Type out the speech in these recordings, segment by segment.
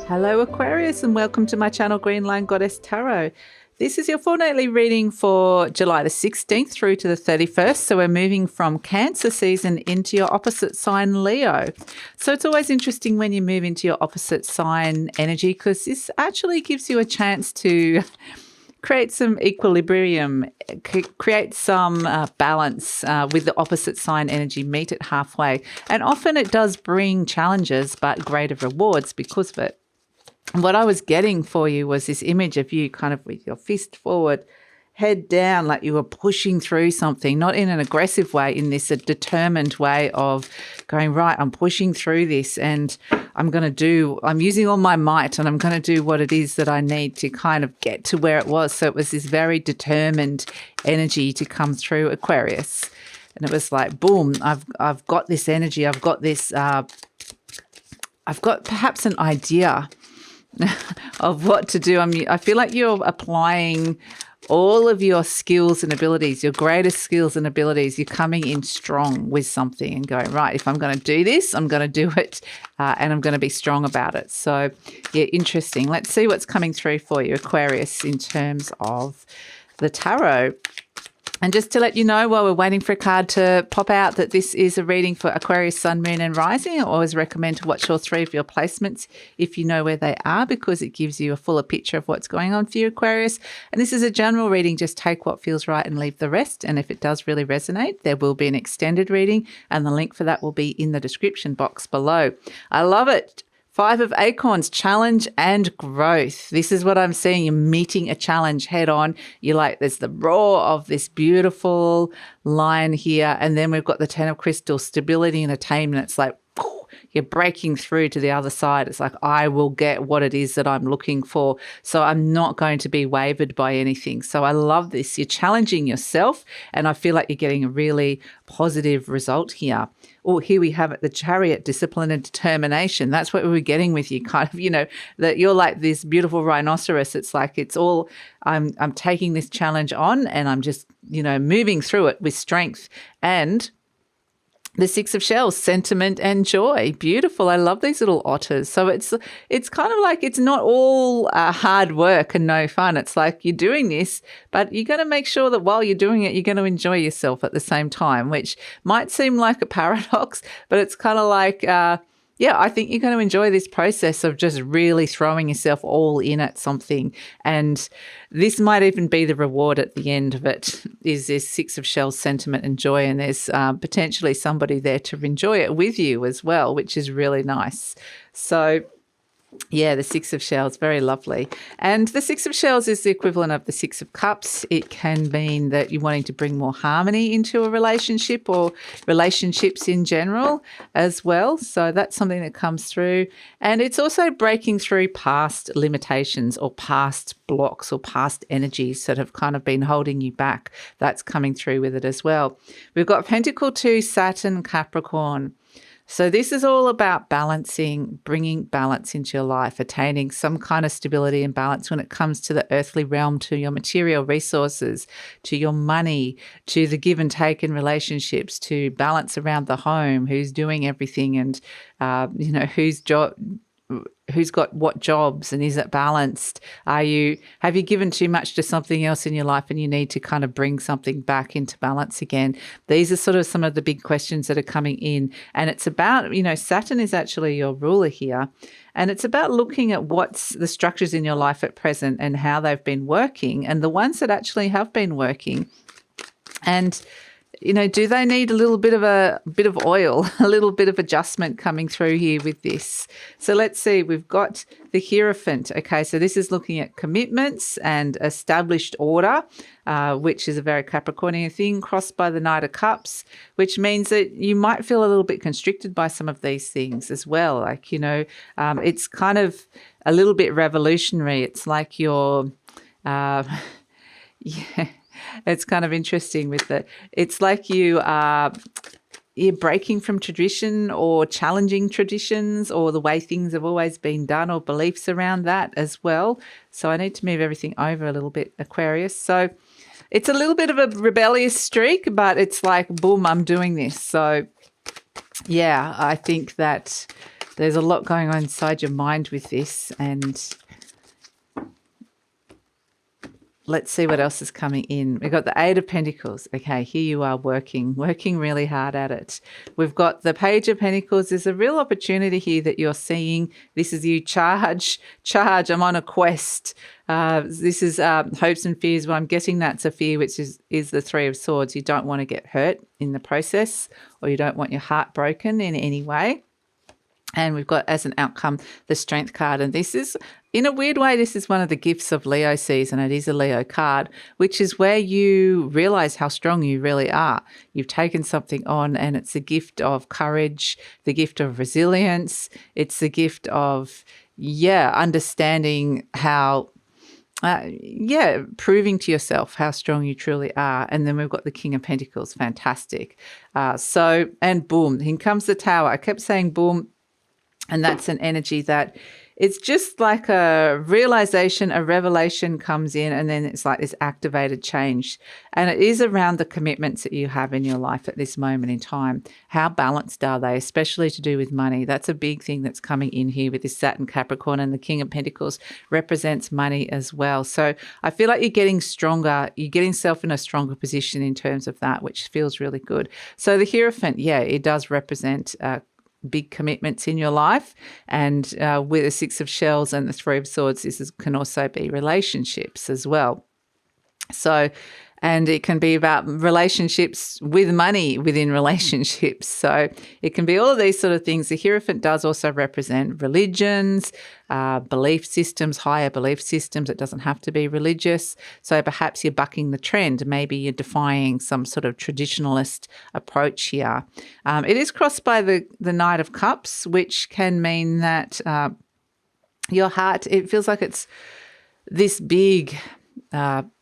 Hello Aquarius and welcome to my channel GreenLion Goddess Tarot. This is your fortnightly reading for July the 16th through to the 31st. So we're moving from Cancer season into your opposite sign Leo. So it's always interesting when you move into your opposite sign energy because this actually gives you a chance to create some equilibrium, create some balance with the opposite sign energy, meet it halfway. And often it does bring challenges but greater rewards because of it. What I was getting for you was this image of you kind of with your fist forward, head down, like you were pushing through something, not in an aggressive way, in this determined way of going, right, I'm pushing through this and I'm using all my might and I'm going to do what it is that I need to kind of get to where it was. So it was this very determined energy to come through Aquarius. And it was like, boom, I've got this energy. I've got this, I've got perhaps an idea of what to do. I feel like you're applying all of your skills and abilities, your greatest skills and abilities. You're coming in strong with something and going, right, if I'm going to do this, I'm going to do it and I'm going to be strong about it. So, yeah, interesting. Let's see what's coming through for you, Aquarius, in terms of the tarot. And just to let you know, while we're waiting for a card to pop out, that this is a reading for Aquarius, Sun, Moon and Rising. I always recommend to watch all three of your placements if you know where they are, because it gives you a fuller picture of what's going on for you, Aquarius. And this is a general reading. Just take what feels right and leave the rest. And if it does really resonate, there will be an extended reading and the link for that will be in the description box below. I love it. 5 of Acorns, challenge and growth. This is what I'm seeing. You're meeting a challenge head on. You're like, there's the roar of this beautiful line here. And then we've got the 10 of Crystals, stability and attainment. It's like, you're breaking through to the other side. It's like, I will get what it is that I'm looking for. So I'm not going to be wavered by anything. So I love this. You're challenging yourself. And I feel like you're getting a really positive result here. Oh, here we have it, the Chariot, discipline and determination. That's what we were getting with you, kind of, that you're like this beautiful rhinoceros. It's like, it's all, I'm taking this challenge on and I'm just, moving through it with strength. And the 6 of Shells, sentiment and joy. Beautiful. I love these little otters. So it's kind of like it's not all hard work and no fun. It's like you're doing this, but you're going to make sure that while you're doing it, you're going to enjoy yourself at the same time, which might seem like a paradox, but it's kind of like, I think you're going to enjoy this process of just really throwing yourself all in at something. And this might even be the reward at the end of it, is this 6 of Shells, sentiment and joy. And there's potentially somebody there to enjoy it with you as well, which is really nice. So, yeah, the 6 of Shells, very lovely. And the 6 of Shells is the equivalent of the 6 of Cups. It can mean that you're wanting to bring more harmony into a relationship or relationships in general as well. So that's something that comes through. And it's also breaking through past limitations or past blocks or past energies that have kind of been holding you back. That's coming through with it as well. We've got Pentacle 2, Saturn, Capricorn. So this is all about balancing, bringing balance into your life, attaining some kind of stability and balance when it comes to the earthly realm, to your material resources, to your money, to the give and take in relationships, to balance around the home, who's doing everything and, who's got what jobs and is it balanced? Have you given too much to something else in your life and you need to kind of bring something back into balance again? These are sort of some of the big questions that are coming in. And it's about, Saturn is actually your ruler here. And it's about looking at what's the structures in your life at present and how they've been working and the ones that actually have been working. And do they need a little bit of oil, a little bit of adjustment coming through here with this? So let's see, we've got the Hierophant. Okay, so this is looking at commitments and established order, which is a very Capricornian thing, crossed by the Knight of Cups, which means that you might feel a little bit constricted by some of these things as well. Like, it's kind of a little bit revolutionary. It's like you're, it's kind of interesting with it. It's like you're breaking from tradition or challenging traditions or the way things have always been done or beliefs around that as well. So I need to move everything over a little bit, Aquarius. So it's a little bit of a rebellious streak, but it's like, boom, I'm doing this. So, yeah, I think that there's a lot going on inside your mind with this, and let's see what else is coming in. We've got the Eight of Pentacles. Okay, here you are working really hard at it. We've got the Page of Pentacles. There's a real opportunity here that you're seeing. This is you charge. I'm on a quest. This is hopes and fears. Well, I'm guessing that's a fear, which is the Three of Swords. You don't want to get hurt in the process, or you don't want your heart broken in any way. And we've got as an outcome the Strength card. And this is, in a weird way, this is one of the gifts of Leo season. It is a Leo card, which is where you realize how strong you really are. You've taken something on, and it's a gift of courage, the gift of resilience. It's the gift of, understanding how, proving to yourself how strong you truly are. And then we've got the King of Pentacles. Fantastic. And boom, here comes the Tower. I kept saying boom. And that's an energy that it's just like a realization, a revelation comes in, and then it's like this activated change. And it is around the commitments that you have in your life at this moment in time. How balanced are they, especially to do with money? That's a big thing that's coming in here with this Saturn Capricorn, and the King of Pentacles represents money as well. So I feel like you're getting stronger. You're getting yourself in a stronger position in terms of that, which feels really good. So the Hierophant, it does represent big commitments in your life, and with the Six of Shells and the Three of Swords, this can also be relationships as well. So, and it can be about relationships with money within relationships. So it can be all of these sort of things. The Hierophant does also represent religions, belief systems, higher belief systems. It doesn't have to be religious. So perhaps you're bucking the trend. Maybe you're defying some sort of traditionalist approach here. It is crossed by the Knight of Cups, which can mean that your heart, it feels like it's this big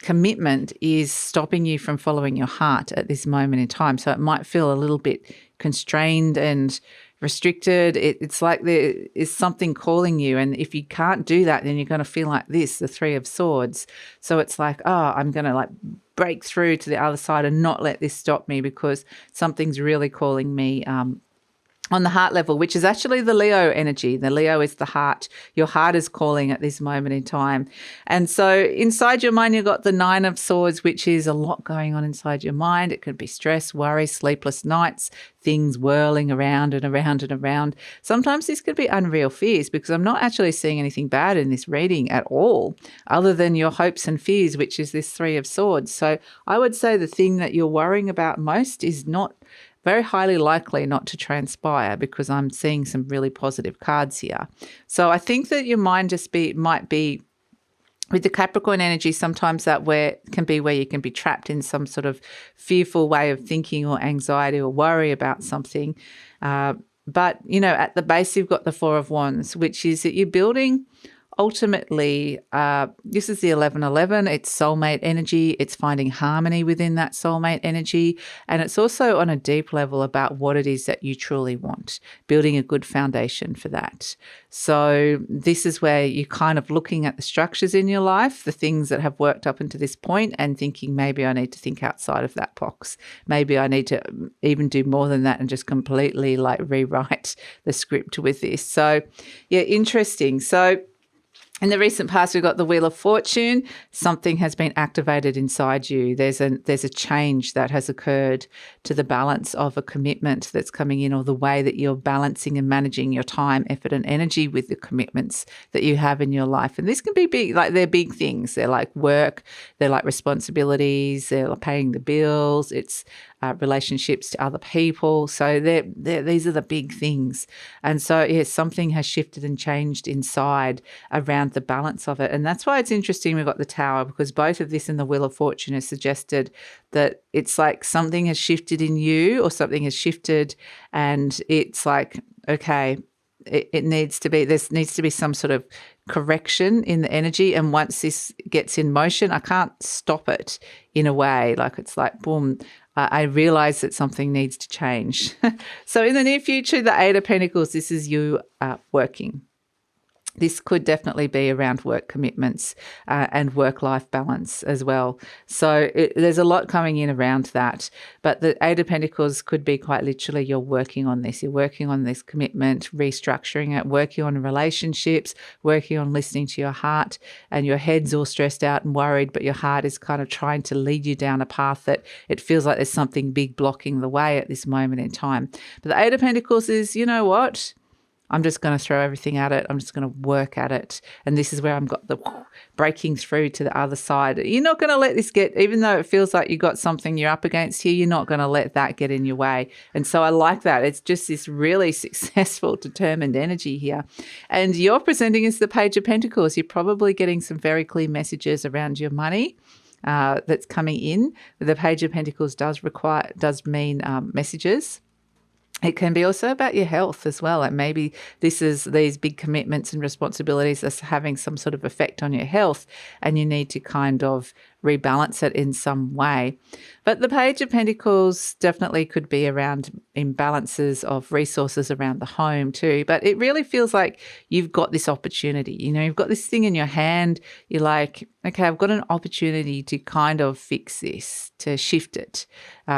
commitment is stopping you from following your heart at this moment in time. So it might feel a little bit constrained and restricted. It's like there is something calling you. And if you can't do that, then you're going to feel like this, the Three of Swords. So it's like, I'm going to break through to the other side and not let this stop me, because something's really calling me on the heart level, which is actually the Leo energy. The Leo is the heart. Your heart is calling at this moment in time. And so inside your mind, you've got the Nine of Swords, which is a lot going on inside your mind. It could be stress, worry, sleepless nights, things whirling around and around and around. Sometimes this could be unreal fears, because I'm not actually seeing anything bad in this reading at all, other than your hopes and fears, which is this Three of Swords. So I would say the thing that you're worrying about most is not very highly likely not to transpire, because I'm seeing some really positive cards here. So I think that your mind just might be with the Capricorn energy. Sometimes that can be where you can be trapped in some sort of fearful way of thinking, or anxiety, or worry about something. But at the base, you've got the Four of Wands, which is that you're building. Ultimately, this is the 1111. It's soulmate energy. It's finding harmony within that soulmate energy. And it's also on a deep level about what it is that you truly want, building a good foundation for that. So this is where you're kind of looking at the structures in your life, the things that have worked up until this point, and thinking, maybe I need to think outside of that box. Maybe I need to even do more than that and just completely rewrite the script with this. So interesting. So in the recent past, we've got the Wheel of Fortune. Something has been activated inside you. There's a change that has occurred to the balance of a commitment that's coming in, or the way that you're balancing and managing your time, effort, and energy with the commitments that you have in your life. And this can be big, they're big things. They're like work, they're like responsibilities, they're like paying the bills, it's relationships to other people. So these are the big things. And so, something has shifted and changed inside around the balance of it. And that's why it's interesting we've got the Tower, because both of this and the Wheel of Fortune has suggested that it's like something has shifted in you, or something has shifted, and it's like, okay, there needs to be some sort of correction in the energy. And once this gets in motion, I can't stop it in a way. It's like, boom, I realize that something needs to change. So in the near future, the Eight of Pentacles, this is you working. this could definitely be around work commitments and work-life balance as well. So there's a lot coming in around that. But the Eight of Pentacles could be quite literally you're working on this. You're working on this commitment, restructuring it, working on relationships, working on listening to your heart, and your head's all stressed out and worried, but your heart is kind of trying to lead you down a path that it feels like there's something big blocking the way at this moment in time. But the Eight of Pentacles is, you know what? I'm just going to throw everything at it. I'm just going to work at it. And this is where I've got the breaking through to the other side. You're not going to let this get, even though it feels like you got something you're up against here, you're not going to let that get in your way. And so I like that. It's just this really successful, determined energy here. And you're presenting as the Page of Pentacles. You're probably getting some very clear messages around your money that's coming in. The Page of Pentacles does mean messages. It can be also about your health as well. Like maybe these big commitments and responsibilities that's having some sort of effect on your health, and you need to kind of rebalance it in some way. But the Page of Pentacles definitely could be around imbalances of resources around the home too. But it really feels like you've got this opportunity. You know, you've got this thing in your hand. You're like, okay, I've got an opportunity to kind of fix this, to shift it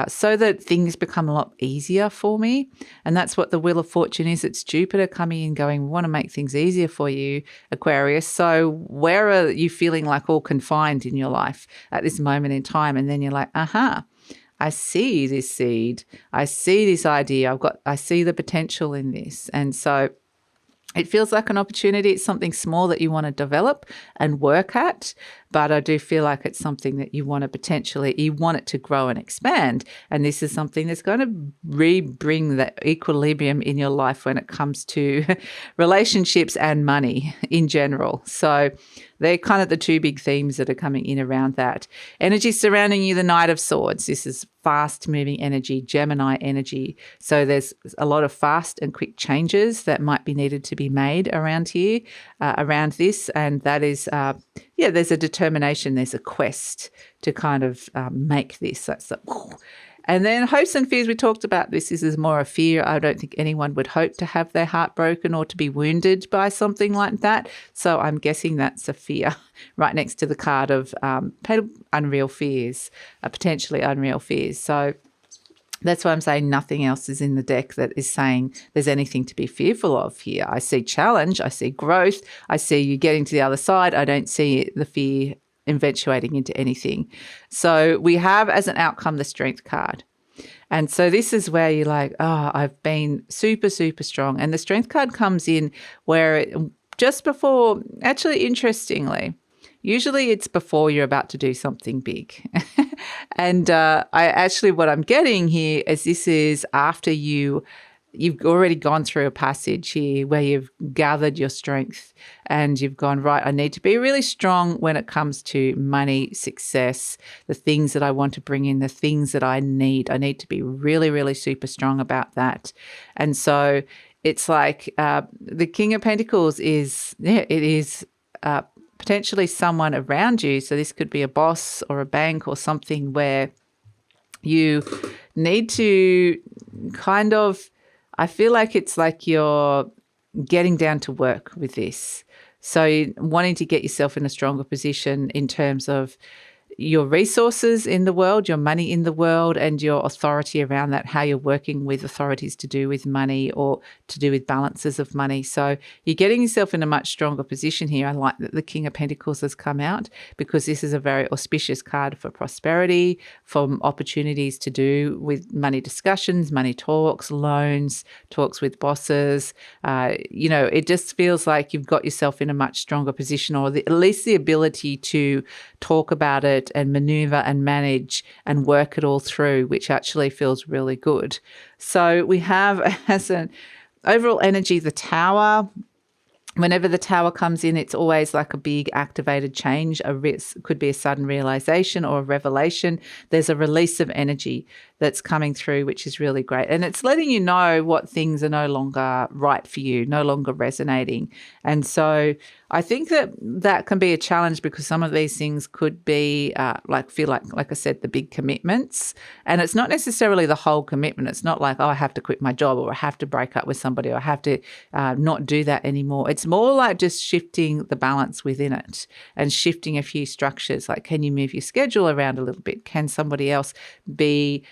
so that things become a lot easier for me. And that's what the Wheel of Fortune is. It's Jupiter coming in going, we want to make things easier for you, Aquarius. So where are you feeling like all confined in your life at this moment in time? And then you're like, I see this seed. I see this idea. I see the potential in this. And so it feels like an opportunity. It's something small that you want to develop and work at, but I do feel like it's something that you want it to grow and expand. And this is something that's going to bring that equilibrium in your life when it comes to relationships and money in general. So they're kind of the two big themes that are coming in around that. Energy surrounding you, the Knight of Swords. This is fast-moving energy, Gemini energy. So there's a lot of fast and quick changes that might be needed to be made around here, around this. And that is, there's a determination, there's a quest to kind of make this. That's the... And then hopes and fears, we talked about this. This is more a fear. I don't think anyone would hope to have their heart broken or to be wounded by something like that. So I'm guessing that's a fear right next to the card of unreal fears, potentially unreal fears. So that's why I'm saying nothing else is in the deck that is saying there's anything to be fearful of here. I see challenge. I see growth. I see you getting to the other side. I don't see the fear eventuating into anything. So we have as an outcome the Strength card. And so this is where you're like, I've been super, super strong. And the Strength card comes in where just before, actually interestingly, usually it's before you're about to do something big. And what I'm getting here is this is after you've already gone through a passage here where you've gathered your strength and you've gone, right, I need to be really strong when it comes to money, success, the things that I want to bring in, the things that I need. I need to be really, really super strong about that. And so it's like the King of Pentacles is potentially someone around you. So this could be a boss or a bank or something where you need to kind of, I feel like it's like you're getting down to work with this. So you're wanting to get yourself in a stronger position in terms of your resources in the world, your money in the world, and your authority around that, how you're working with authorities to do with money or to do with balances of money. So you're getting yourself in a much stronger position here. I like that the King of Pentacles has come out because this is a very auspicious card for prosperity, for opportunities to do with money discussions, money talks, loans, talks with bosses. It just feels like you've got yourself in a much stronger position, or at least the ability to talk about it and maneuver and manage and work it all through, which actually feels really good. So we have as an overall energy, the Tower. Whenever the Tower comes in, it's always like a big activated change. Could be a sudden realization or a revelation. There's a release of energy. that's coming through, which is really great. And it's letting you know what things are no longer right for you, no longer resonating. And so I think that can be a challenge because some of these things could be feel like I said, the big commitments. And it's not necessarily the whole commitment. It's not like, oh, I have to quit my job or I have to break up with somebody or I have to not do that anymore. It's more like just shifting the balance within it and shifting a few structures. Like, can you move your schedule around a little bit? Can somebody else be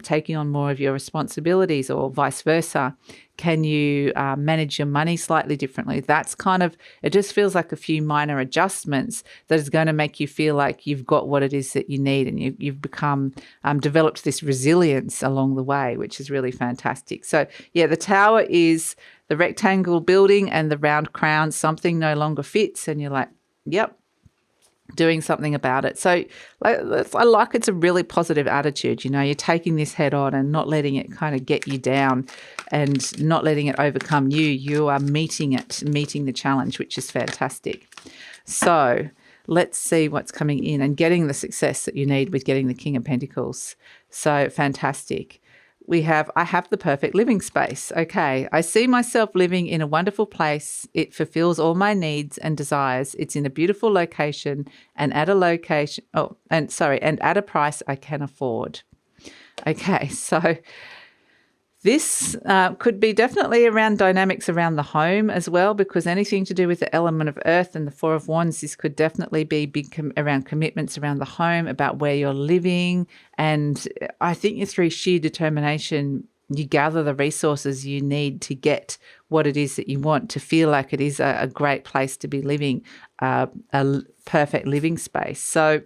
taking on more of your responsibilities or vice versa? Can you manage your money slightly differently? That's kind of, it just feels like a few minor adjustments that is going to make you feel like you've got what it is that you need, and you've become, developed this resilience along the way, which is really fantastic. So yeah, the tower is the rectangle building and the round crown, something no longer fits, and you're like, yep, doing something about it. So I like it's a really positive attitude. You're taking this head on and not letting it kind of get you down and not letting it overcome you. You are meeting the challenge, which is fantastic. So let's see what's coming in and getting the success that you need with getting the King of Pentacles. So fantastic. I have the perfect living space. Okay. I see myself living in a wonderful place. It fulfills all my needs and desires. It's in a beautiful location and at a price I can afford. Okay. So this could be definitely around dynamics around the home as well, because anything to do with the element of earth and the Four of Wands, this could definitely be big around commitments around the home, about where you're living. And I think through sheer determination, you gather the resources you need to get what it is that you want, to feel like it is a great place to be living, a perfect living space. So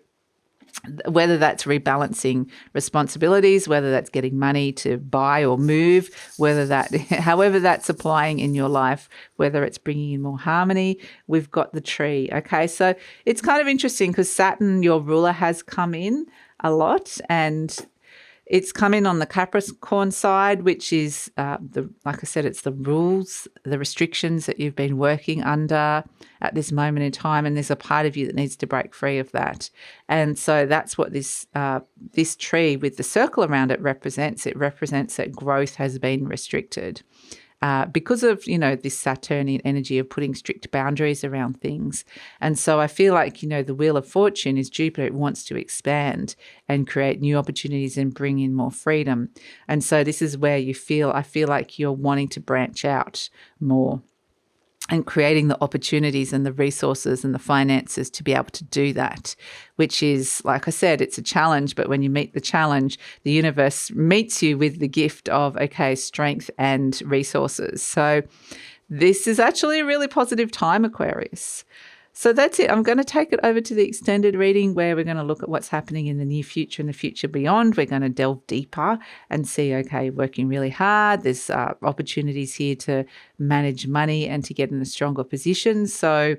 whether that's rebalancing responsibilities, whether that's getting money to buy or move, however that's applying in your life, whether it's bringing in more harmony, we've got the tree. Okay, so it's kind of interesting because Saturn, your ruler, has come in a lot, and it's come in on the Capricorn side, which is, like I said, it's the rules, the restrictions that you've been working under at this moment in time, and there's a part of you that needs to break free of that. And so that's what this tree with the circle around it represents. It represents that growth has been restricted. Because of, this Saturnian energy of putting strict boundaries around things. And so I feel like, the Wheel of Fortune is Jupiter. It wants to expand and create new opportunities and bring in more freedom. And so this is where I feel like you're wanting to branch out more and creating the opportunities and the resources and the finances to be able to do that, which is, like I said, it's a challenge. But when you meet the challenge, the universe meets you with the gift of, strength and resources. So this is actually a really positive time, Aquarius. So that's it. I'm going to take it over to the extended reading where we're going to look at what's happening in the near future and the future beyond. We're going to delve deeper and see, working really hard. There's opportunities here to manage money and to get in a stronger position. So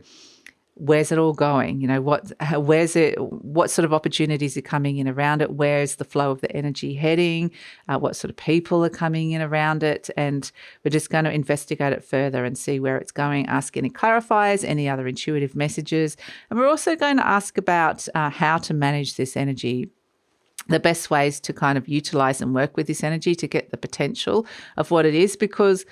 where's it all going? What sort of opportunities are coming in around it? Where's the flow of the energy heading? What sort of people are coming in around it? And we're just going to investigate it further and see where it's going, ask any clarifiers, any other intuitive messages. And we're also going to ask about how to manage this energy, the best ways to kind of utilize and work with this energy to get the potential of what it is, because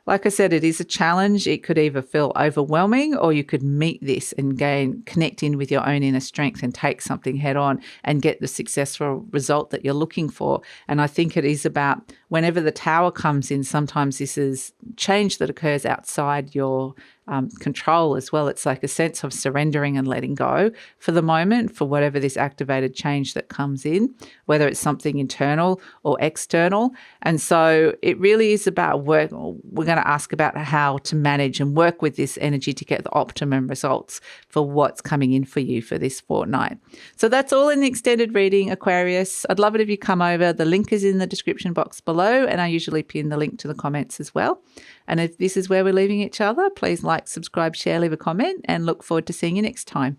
like I said, it is a challenge. It could either feel overwhelming, or you could meet this and connect in with your own inner strength and take something head on and get the successful result that you're looking for. And I think it is about, whenever the Tower comes in, sometimes this is change that occurs outside your control as well. It's like a sense of surrendering and letting go for the moment for whatever this activated change that comes in, whether it's something internal or external. And so it really is about work. We're going to ask about how to manage and work with this energy to get the optimum results for what's coming in for you for this fortnight. So that's all in the extended reading, Aquarius. I'd love it if you come over. The link is in the description box below, and I usually pin the link to the comments as well. And if this is where we're leaving each other, please like, subscribe, share, leave a comment, and look forward to seeing you next time.